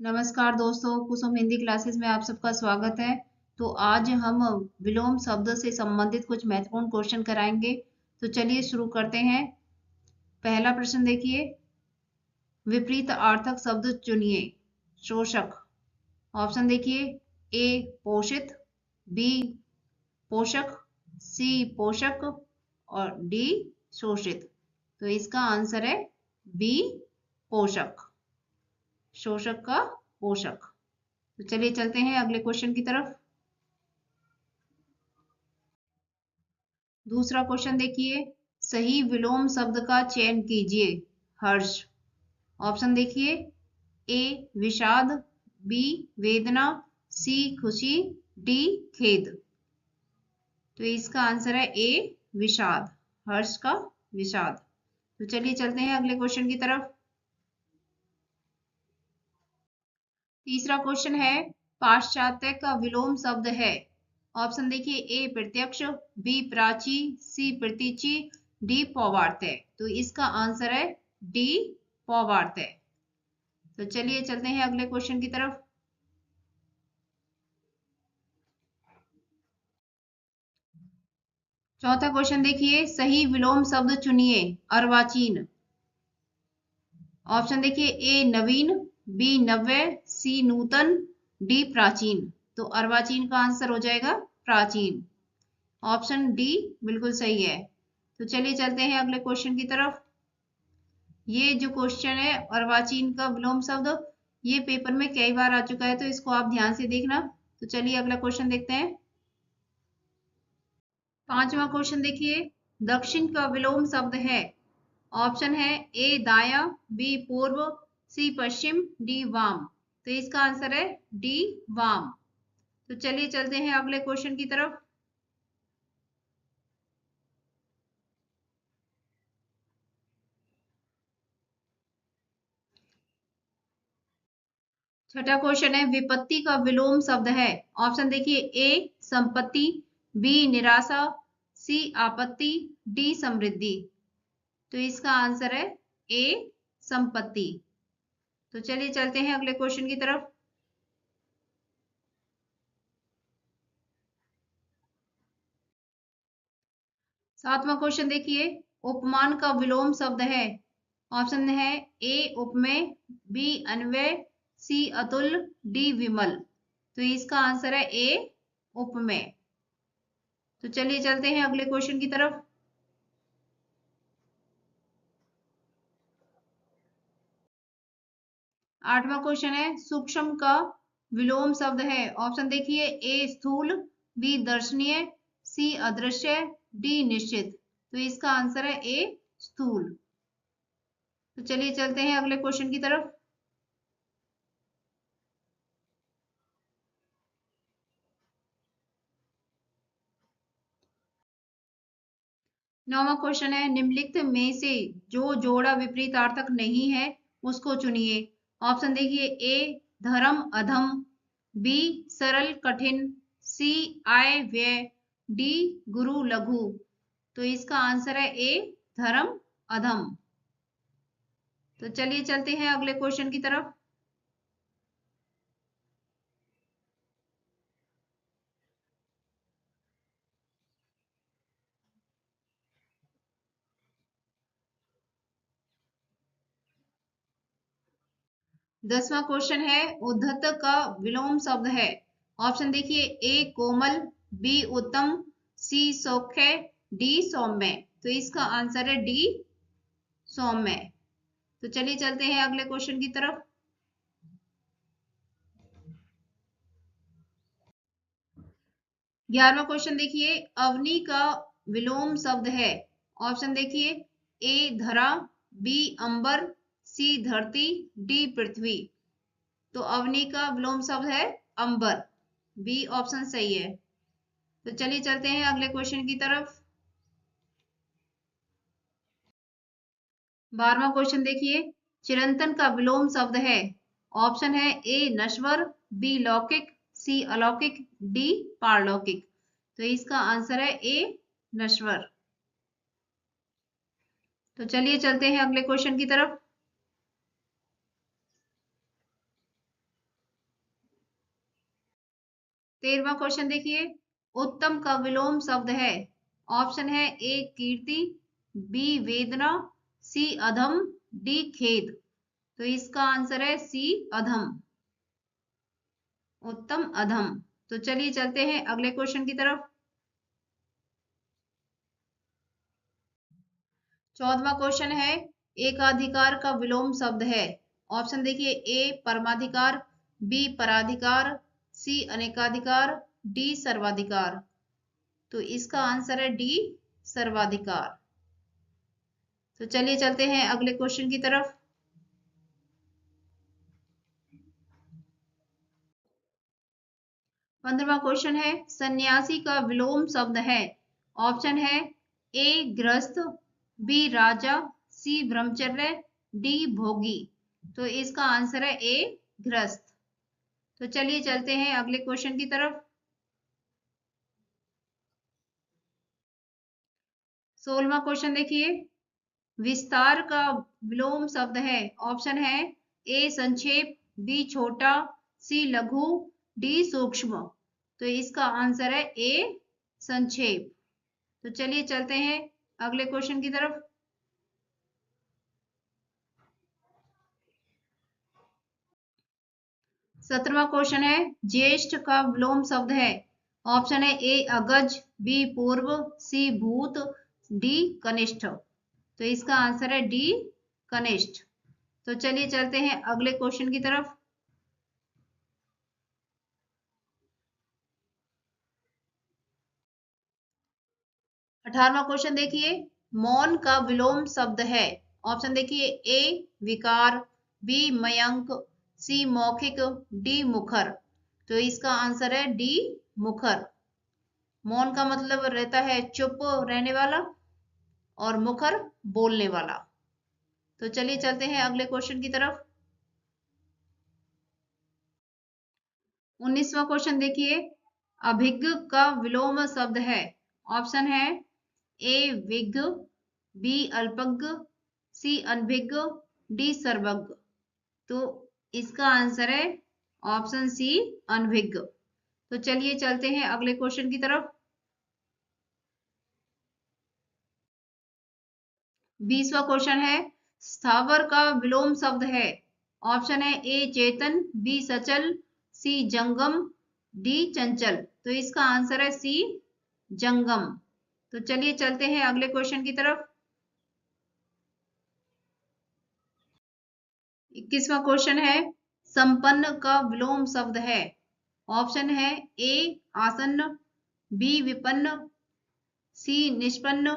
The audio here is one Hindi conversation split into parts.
नमस्कार दोस्तों, कुसुम हिंदी क्लासेस में आप सबका स्वागत है। तो आज हम विलोम शब्द से संबंधित कुछ महत्वपूर्ण क्वेश्चन कराएंगे। तो चलिए शुरू करते हैं। पहला प्रश्न देखिए, विपरीत अर्थक शब्द चुनिए। शोषक। ऑप्शन देखिए, ए पोषित, बी पोषक, सी पोषक और डी शोषित। तो इसका आंसर है बी पोषक, शोषक का पोषक। तो चलिए चलते हैं अगले क्वेश्चन की तरफ। दूसरा क्वेश्चन देखिए, सही विलोम शब्द का चयन कीजिए। हर्ष। ऑप्शन देखिए, ए विषाद, बी वेदना, सी खुशी, डी खेद। तो इसका आंसर है ए विषाद, हर्ष का विषाद। तो चलिए चलते हैं अगले क्वेश्चन की तरफ। तीसरा क्वेश्चन है, पाश्चात्य का विलोम शब्द है। ऑप्शन देखिए, ए प्रत्यक्ष, बी प्राची, सी प्रतीची, डी पौवार्त्य। तो इसका आंसर है डी पौवार्त्य। तो चलिए चलते हैं अगले क्वेश्चन की तरफ। चौथा क्वेश्चन देखिए, सही विलोम शब्द चुनिए। अर्वाचीन। ऑप्शन देखिए, ए नवीन, बी नव्य, सी नूतन, डी प्राचीन। तो अर्वाचीन का आंसर हो जाएगा प्राचीन। ऑप्शन डी बिल्कुल सही है। तो चलिए चलते हैं अगले क्वेश्चन की तरफ। ये जो क्वेश्चन है अर्वाचीन का विलोम शब्द, ये पेपर में कई बार आ चुका है, तो इसको आप ध्यान से देखना। तो चलिए अगला क्वेश्चन देखते हैं। पांचवा क्वेश्चन देखिए, दक्षिण का विलोम शब्द है। ऑप्शन है, ए दाया, बी पूर्व, सी पश्चिम, डी वाम। तो इसका आंसर है डी वाम। तो चलिए चलते हैं अगले क्वेश्चन की तरफ। छठा क्वेश्चन है, विपत्ति का विलोम शब्द है। ऑप्शन देखिए, ए संपत्ति, बी निराशा, सी आपत्ति, डी समृद्धि। तो इसका आंसर है ए संपत्ति। तो चलिए चलते हैं अगले क्वेश्चन की तरफ। सातवां क्वेश्चन देखिए, उपमान का विलोम शब्द है। ऑप्शन है, ए उपमेय, बी अन्वय, सी अतुल, डी विमल। तो इसका आंसर है ए उपमेय। तो चलिए चलते हैं अगले क्वेश्चन की तरफ। आठवां क्वेश्चन है, सूक्ष्म का विलोम शब्द है। ऑप्शन देखिए, ए स्थूल, बी दर्शनीय, सी अदृश्य, डी निश्चित। तो इसका आंसर है ए स्थूल। तो चलिए चलते हैं अगले क्वेश्चन की तरफ। नौवां क्वेश्चन है, निम्नलिखित में से जो जोड़ा विपरीतार्थक नहीं है उसको चुनिए। ऑप्शन देखिए, ए धर्म अधम, बी सरल कठिन, सी आय व्यय, डी गुरु लघु। तो इसका आंसर है ए धर्म अधम। तो चलिए चलते हैं अगले क्वेश्चन की तरफ। दसवां क्वेश्चन है, उद्धत का विलोम शब्द है। ऑप्शन देखिए, ए कोमल, बी उत्तम, सी सौख्य, डी सौम्य। तो इसका आंसर है डी सौम्य। तो चलिए चलते हैं अगले क्वेश्चन की तरफ। 11वां क्वेश्चन देखिए, अवनी का विलोम शब्द है। ऑप्शन देखिए, ए धरा, बी अंबर, सी धरती, डी पृथ्वी। तो अवनी का विलोम शब्द है अंबर। बी ऑप्शन सही है। तो चलिए चलते हैं अगले क्वेश्चन की तरफ। 12वां क्वेश्चन देखिए, चिरंतन का विलोम शब्द है। ऑप्शन है, ए नश्वर, बी लौकिक, सी अलौकिक, डी पारलौकिक। तो इसका आंसर है ए नश्वर। तो चलिए चलते हैं अगले क्वेश्चन की तरफ। 13वां क्वेश्चन देखिए, उत्तम का विलोम शब्द है। ऑप्शन है ए कीर्ति, बी वेदना, सी अधम, डी खेद। तो इसका आंसर है सी अधम, उत्तम अधम। तो चलिए चलते हैं अगले क्वेश्चन की तरफ। 14वां क्वेश्चन है, एकाधिकार का विलोम शब्द है। ऑप्शन देखिए, ए परमाधिकार, बी पराधिकार, सी अनेकाधिकार, डी सर्वाधिकार। तो इसका आंसर है डी सर्वाधिकार। तो चलिए चलते हैं अगले क्वेश्चन की तरफ। 15वां क्वेश्चन है, सन्यासी का विलोम शब्द है। ऑप्शन है ए गृहस्थ, बी राजा, सी ब्रह्मचर्य, डी भोगी। तो इसका आंसर है ए गृहस्थ। तो चलिए चलते हैं अगले क्वेश्चन की तरफ। 16वां क्वेश्चन देखिए, विस्तार का विलोम शब्द है। ऑप्शन है ए संक्षेप, बी छोटा, सी लघु, डी सूक्ष्म। तो इसका आंसर है ए संक्षेप। तो चलिए चलते हैं अगले क्वेश्चन की तरफ। 17वां क्वेश्चन है, ज्येष्ठ का विलोम शब्द है। ऑप्शन है ए अगज, बी पूर्व, सी भूत, डी कनिष्ठ। तो इसका आंसर है डी कनिष्ठ। तो चलिए चलते हैं अगले क्वेश्चन की तरफ। 18वां क्वेश्चन देखिए, मौन का विलोम शब्द है। ऑप्शन देखिए, ए विकार, बी मयंक, सी मौखिक, डी मुखर। तो इसका आंसर है डी मुखर। मौन का मतलब रहता है चुप रहने वाला, और मुखर बोलने वाला। तो चलिए चलते हैं अगले क्वेश्चन की तरफ। 19वां क्वेश्चन देखिए, अभिज्ञ का विलोम शब्द है। ऑप्शन है ए विज्ञ, बी अल्पज्ञ, सी अनभिज्ञ, डी सर्वज्ञ। तो इसका आंसर है ऑप्शन सी अनभिज्ञ। तो चलिए चलते हैं अगले क्वेश्चन की तरफ। 20वां क्वेश्चन है, स्थावर का विलोम शब्द है। ऑप्शन है ए चेतन, बी सचल, सी जंगम, डी चंचल। तो इसका आंसर है सी जंगम। तो चलिए चलते हैं अगले क्वेश्चन की तरफ। 21वां क्वेश्चन है, संपन्न का विलोम शब्द है। ऑप्शन है ए आसन्न, बी विपन्न, सी निष्पन्न,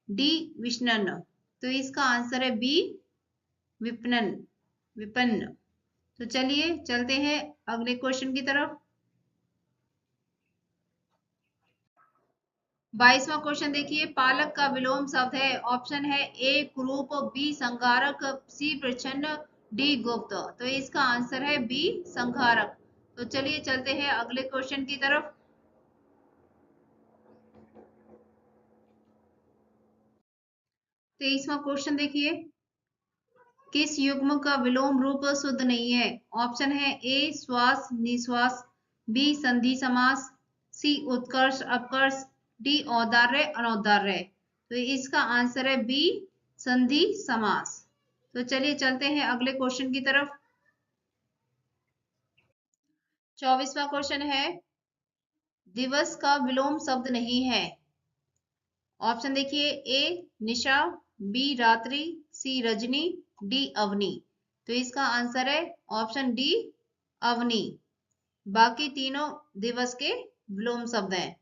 डी विष्णन्न। तो इसका आंसर है बी विपणन, विपन्न। तो चलिए चलते हैं अगले क्वेश्चन की तरफ। 22वां क्वेश्चन देखिए, पालक का विलोम शब्द है। ऑप्शन है ए कुरूप, बी संघारक, सी प्रच्छन्न, डी गुप्त। तो इसका आंसर है बी संघारक। तो चलिए चलते हैं अगले क्वेश्चन की तरफ। 23वां क्वेश्चन देखिए, किस युग्म का विलोम रूप शुद्ध नहीं है। ऑप्शन है ए श्वास निश्वास, बी संधि समास, सी उत्कर्ष अपकर्ष, डी औदार्य अनौदार्य। तो इसका आंसर है बी संधि समास। तो चलिए चलते हैं अगले क्वेश्चन की तरफ। 24वां क्वेश्चन है, दिवस का विलोम शब्द नहीं है। ऑप्शन देखिए, ए निशा, बी रात्रि, सी रजनी, डी अवनी। तो इसका आंसर है ऑप्शन डी अवनी। बाकी तीनों दिवस के विलोम शब्द हैं,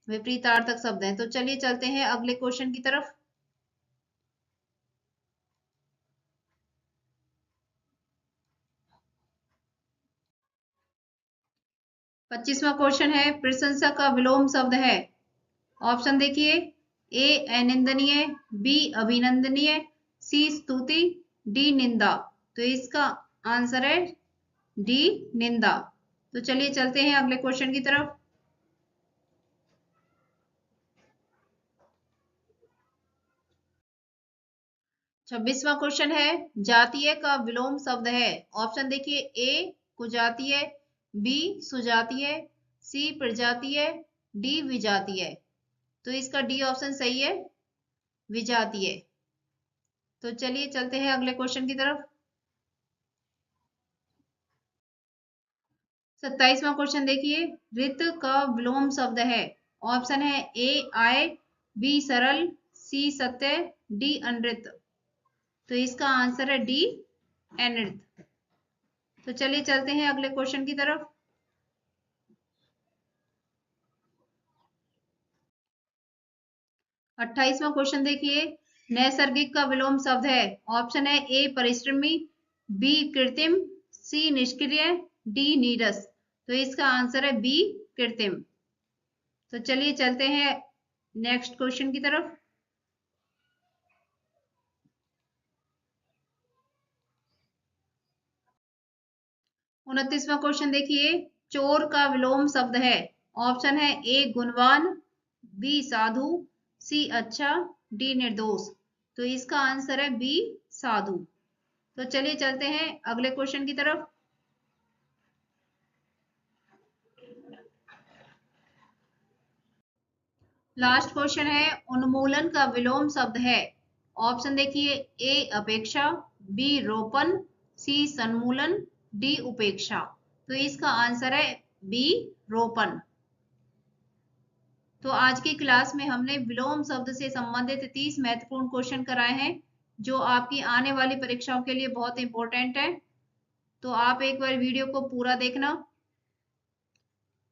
विपरीतार्थक शब्द हैं। तो चलिए चलते हैं अगले क्वेश्चन की तरफ। 25वां क्वेश्चन है, प्रशंसा का विलोम शब्द है। ऑप्शन देखिए, ए अनिंदनीय, बी अभिनंदनीय, सी स्तुति, डी निंदा। तो इसका आंसर है डी निंदा। तो चलिए चलते हैं अगले क्वेश्चन की तरफ। 26वां क्वेश्चन है, जातीय का विलोम शब्द है। ऑप्शन देखिए, ए कुजातीय, बी सुजातीय, सी प्रजातीय, डी विजातीय। तो इसका डी ऑप्शन सही है, विजातीय। तो चलिए चलते हैं अगले क्वेश्चन की तरफ। 27वां क्वेश्चन देखिए, रित का विलोम शब्द है। ऑप्शन है ए आय, बी सरल, सी सत्य, डी अनृत। तो इसका आंसर है डी अनृत। तो चलिए चलते हैं अगले क्वेश्चन की तरफ। 28वां क्वेश्चन देखिए, नैसर्गिक का विलोम शब्द है। ऑप्शन है ए परिश्रमी, बी कृत्रिम, सी निष्क्रिय, डी नीरस। तो इसका आंसर है बी कृत्रिम। तो चलिए चलते हैं नेक्स्ट क्वेश्चन की तरफ। 29वां क्वेश्चन देखिए, चोर का विलोम शब्द है। ऑप्शन है ए गुणवान, बी साधु, सी अच्छा, डी निर्दोष। तो इसका आंसर है बी साधु। तो चलिए चलते हैं अगले क्वेश्चन की तरफ। लास्ट क्वेश्चन है, उन्मूलन का विलोम शब्द है। ऑप्शन देखिए ए अपेक्षा, बी रोपण, सी सन्मूलन, डी उपेक्षा। तो इसका आंसर है बी रोपण। तो आज की क्लास में हमने विलोम शब्द से संबंधित 30 महत्वपूर्ण क्वेश्चन कराए हैं, जो आपकी आने वाली परीक्षाओं के लिए बहुत इंपॉर्टेंट है। तो आप एक बार वीडियो को पूरा देखना।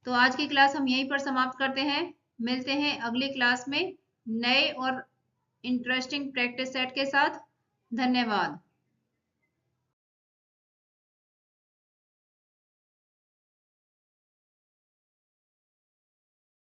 तो आज की क्लास हम यहीं पर समाप्त करते हैं। मिलते हैं अगली क्लास में नए और इंटरेस्टिंग प्रैक्टिस सेट के साथ। धन्यवाद।